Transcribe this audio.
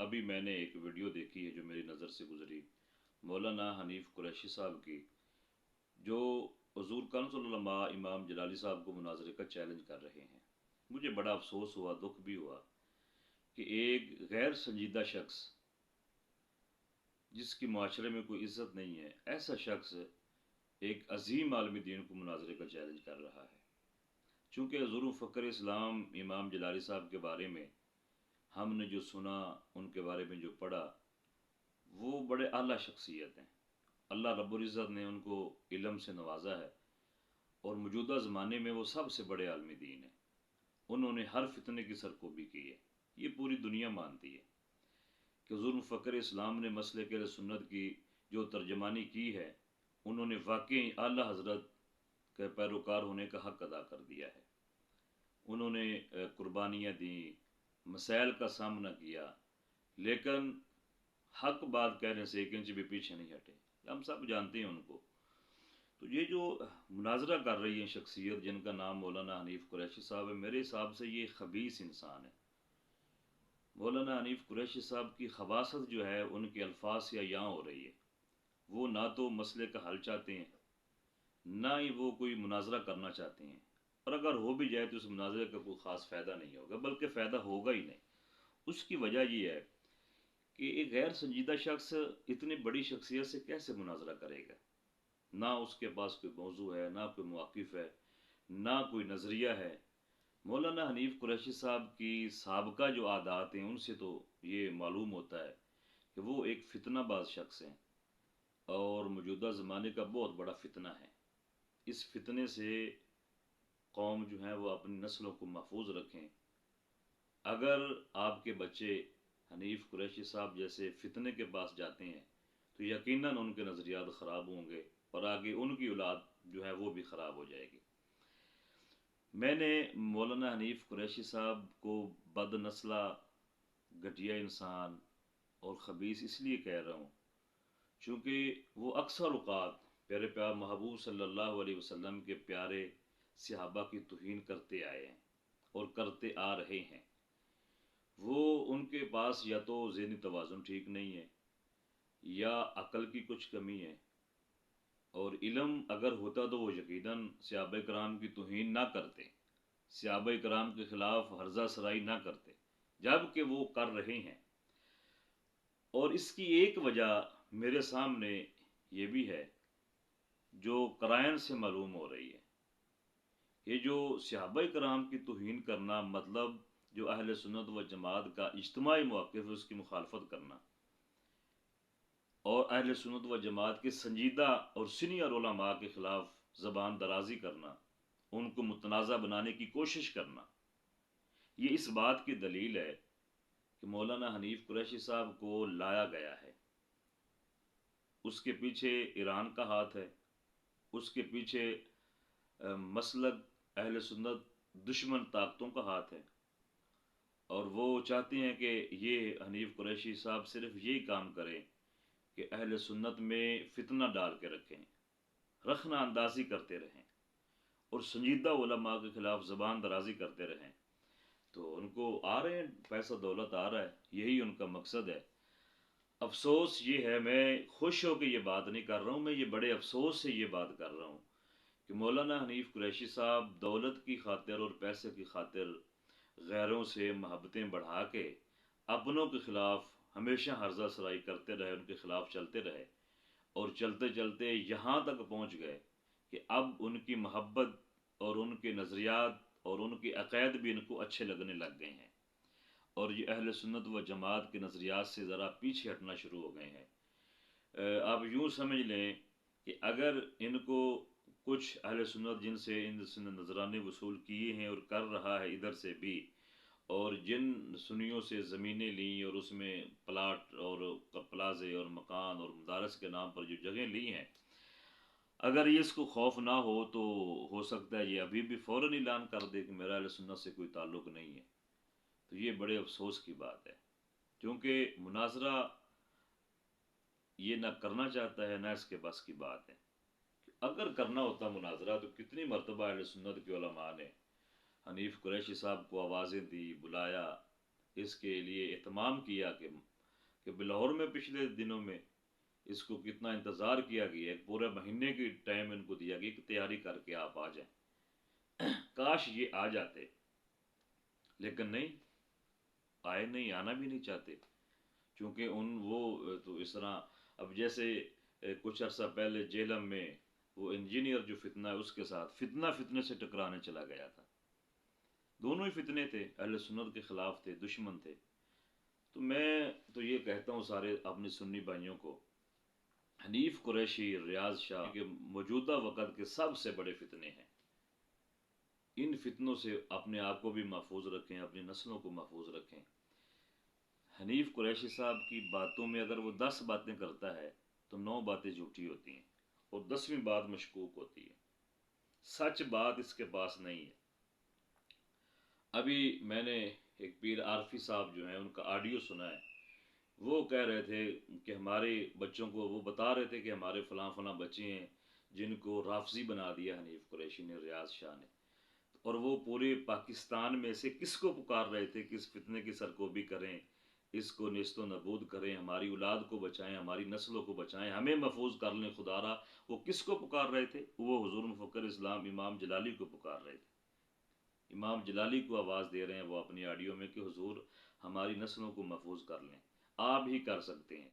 ابھی میں نے ایک ویڈیو دیکھی ہے جو میری نظر سے گزری، مولانا حنیف قریشی صاحب کی، جو حضور کنز العلماء امام جلالی صاحب کو مناظرے کا چیلنج کر رہے ہیں۔ مجھے بڑا افسوس ہوا، دکھ بھی ہوا کہ ایک غیر سنجیدہ شخص جس کی معاشرے میں کوئی عزت نہیں ہے، ایسا شخص ایک عظیم عالم دین کو مناظرے کا چیلنج کر رہا ہے۔ چونکہ حضور فخر اسلام امام جلالی صاحب کے بارے میں ہم نے جو سنا، ان کے بارے میں جو پڑھا، وہ بڑے اعلیٰ شخصیت ہیں۔ اللہ رب العزت نے ان کو علم سے نوازا ہے، اور موجودہ زمانے میں وہ سب سے بڑے عالم دین ہیں۔ انہوں نے ہر فتنے کی سرکوبی کی ہے، یہ پوری دنیا مانتی ہے کہ حضور فخر اسلام نے مسلک اہل سنت کی جو ترجمانی کی ہے، انہوں نے واقعی اعلیٰ حضرت کے پیروکار ہونے کا حق ادا کر دیا ہے۔ انہوں نے قربانیاں دیں، مسائل کا سامنا کیا، لیکن حق بات کہنے سے ایک انچ بھی پیچھے نہیں ہٹے۔ ہم سب جانتے ہیں ان کو۔ تو یہ جو مناظرہ کر رہی ہے شخصیت جن کا نام مولانا حنیف قریشی صاحب ہے، میرے حساب سے یہ خبیث انسان ہے۔ مولانا حنیف قریشی صاحب کی خباثت جو ہے ان کے الفاظ سے عیاں ہو رہی ہے۔ وہ نہ تو مسئلے کا حل چاہتے ہیں، نہ ہی وہ کوئی مناظرہ کرنا چاہتے ہیں، اور اگر ہو بھی جائے تو اس مناظرے کا کوئی خاص فائدہ نہیں ہوگا، بلکہ فائدہ ہوگا ہی نہیں۔ اس کی وجہ یہ ہے کہ ایک غیر سنجیدہ شخص اتنی بڑی شخصیت سے کیسے مناظرہ کرے گا؟ نہ اس کے پاس کوئی موضوع ہے، نہ کوئی مواقف ہے، نہ کوئی نظریہ ہے۔ مولانا حنیف قریشی صاحب کی سابقہ جو عادات ہیں ان سے تو یہ معلوم ہوتا ہے کہ وہ ایک فتنہ باز شخص ہیں، اور موجودہ زمانے کا بہت بڑا فتنہ ہے۔ اس فتنے سے قوم جو ہے وہ اپنی نسلوں کو محفوظ رکھیں۔ اگر آپ کے بچے حنیف قریشی صاحب جیسے فتنے کے پاس جاتے ہیں تو یقیناً ان کے نظریات خراب ہوں گے، اور آگے ان کی اولاد جو ہے وہ بھی خراب ہو جائے گی۔ میں نے مولانا حنیف قریشی صاحب کو بد نسلہ، گھٹیا انسان اور خبیث اس لیے کہہ رہا ہوں چونکہ وہ اکثر اوقات پیارے پیار محبوب صلی اللہ علیہ وسلم کے پیارے صحابہ کی توہین کرتے آئے ہیں اور کرتے آ رہے ہیں۔ وہ ان کے پاس یا تو ذہنی توازن ٹھیک نہیں ہے، یا عقل کی کچھ کمی ہے، اور علم اگر ہوتا تو وہ یقیناً صحابہ کرام کی توہین نہ کرتے، صحابہ کرام کے خلاف ہرزہ سرائی نہ کرتے، جبکہ وہ کر رہے ہیں۔ اور اس کی ایک وجہ میرے سامنے یہ بھی ہے جو قرائن سے معلوم ہو رہی ہے۔ یہ جو صحابہ کرام کی توہین کرنا، مطلب جو اہل سنت و جماعت کا اجتماعی موقف ہے اس کی مخالفت کرنا، اور اہل سنت و جماعت کے سنجیدہ اور سینئر علماء کے خلاف زبان درازی کرنا، ان کو متنازع بنانے کی کوشش کرنا، یہ اس بات کی دلیل ہے کہ مولانا حنیف قریشی صاحب کو لایا گیا ہے۔ اس کے پیچھے ایران کا ہاتھ ہے، اس کے پیچھے مسلک اہل سنت دشمن طاقتوں کا ہاتھ ہے، اور وہ چاہتے ہیں کہ یہ حنیف قریشی صاحب صرف یہی کام کریں کہ اہل سنت میں فتنہ ڈال کے رکھنا اندازی کرتے رہیں، اور سنجیدہ علماء کے خلاف زبان درازی کرتے رہیں۔ تو ان کو آ رہے ہیں، پیسہ دولت آ رہا ہے، یہی ان کا مقصد ہے۔ افسوس یہ ہے، میں خوش ہو کے یہ بات نہیں کر رہا ہوں، میں یہ بڑے افسوس سے یہ بات کر رہا ہوں کہ مولانا حنیف قریشی صاحب دولت کی خاطر اور پیسے کی خاطر غیروں سے محبتیں بڑھا کے اپنوں کے خلاف ہمیشہ ہرزہ سرائی کرتے رہے، ان کے خلاف چلتے رہے، اور چلتے چلتے یہاں تک پہنچ گئے کہ اب ان کی محبت اور ان کے نظریات اور ان کے عقائد بھی ان کو اچھے لگنے لگ گئے ہیں، اور یہ اہل سنت و جماعت کے نظریات سے ذرا پیچھے ہٹنا شروع ہو گئے ہیں۔ آپ یوں سمجھ لیں کہ اگر ان کو کچھ اہل سنت جن سے نذرانے وصول کیے ہیں اور کر رہا ہے ادھر سے بھی، اور جن سنیوں سے زمینیں لیں اور اس میں پلاٹ اور پلازے اور مکان اور مدارس کے نام پر جو جگہیں لی ہیں، اگر یہ اس کو خوف نہ ہو تو ہو سکتا ہے یہ ابھی بھی فوراً اعلان کر دے کہ میرا اہل سنت سے کوئی تعلق نہیں ہے۔ تو یہ بڑے افسوس کی بات ہے، کیونکہ مناظرہ یہ نہ کرنا چاہتا ہے، نہ اس کے بس کی بات ہے۔ اگر کرنا ہوتا مناظرہ تو کتنی مرتبہ اہل سنت کے علماء نے حنیف قریشی صاحب کو آوازیں دی، بلایا، اس کے لیے اہتمام کیا کہ کہ بلاہور میں پچھلے دنوں میں اس کو کتنا انتظار کیا گیا، ایک پورے مہینے کی ٹائم ان کو دیا گیا کہ تیاری کر کے آپ آ جائیں۔ کاش یہ آ جاتے، لیکن نہیں آئے، نہیں آنا بھی نہیں چاہتے، چونکہ وہ تو اس طرح اب جیسے کچھ عرصہ پہلے جیلم میں وہ انجینئر جو فتنہ ہے اس کے ساتھ فتنے سے ٹکرانے چلا گیا تھا، دونوں ہی فتنے تھے، اہل سنت کے خلاف تھے، دشمن تھے۔ تو میں تو یہ کہتا ہوں سارے اپنے سنی بھائیوں کو، حنیف قریشی، ریاض شاہ کے موجودہ وقت کے سب سے بڑے فتنے ہیں، ان فتنوں سے اپنے آپ کو بھی محفوظ رکھیں، اپنی نسلوں کو محفوظ رکھیں۔ حنیف قریشی صاحب کی باتوں میں اگر وہ 10 باتیں کرتا ہے تو 9 باتیں جھوٹی ہوتی ہیں اور 10ویں بات مشکوک ہوتی ہے، سچ بات اس کے پاس نہیں ہے۔ ابھی میں نے ایک پیر عارفی صاحب جو ہیں ان کا آڈیو سنا ہے، وہ کہہ رہے تھے کہ ہمارے بچوں کو، وہ بتا رہے تھے کہ ہمارے فلاں فلاں بچے ہیں جن کو رافضی بنا دیا حنیف قریشی نے، ریاض شاہ نے، اور وہ پورے پاکستان میں سے کس کو پکار رہے تھے کہ اس فتنے کی سرکوبی کریں، اس کو نیست و نبود کریں، ہماری اولاد کو بچائیں، ہماری نسلوں کو بچائیں، ہمیں محفوظ کر لیں خدا را۔ وہ کس کو پکار رہے تھے؟ وہ حضور مفکر اسلام امام جلالی کو پکار رہے تھے، امام جلالی کو آواز دے رہے ہیں وہ اپنی آڈیو میں کہ حضور ہماری نسلوں کو محفوظ کر لیں، آپ ہی کر سکتے ہیں۔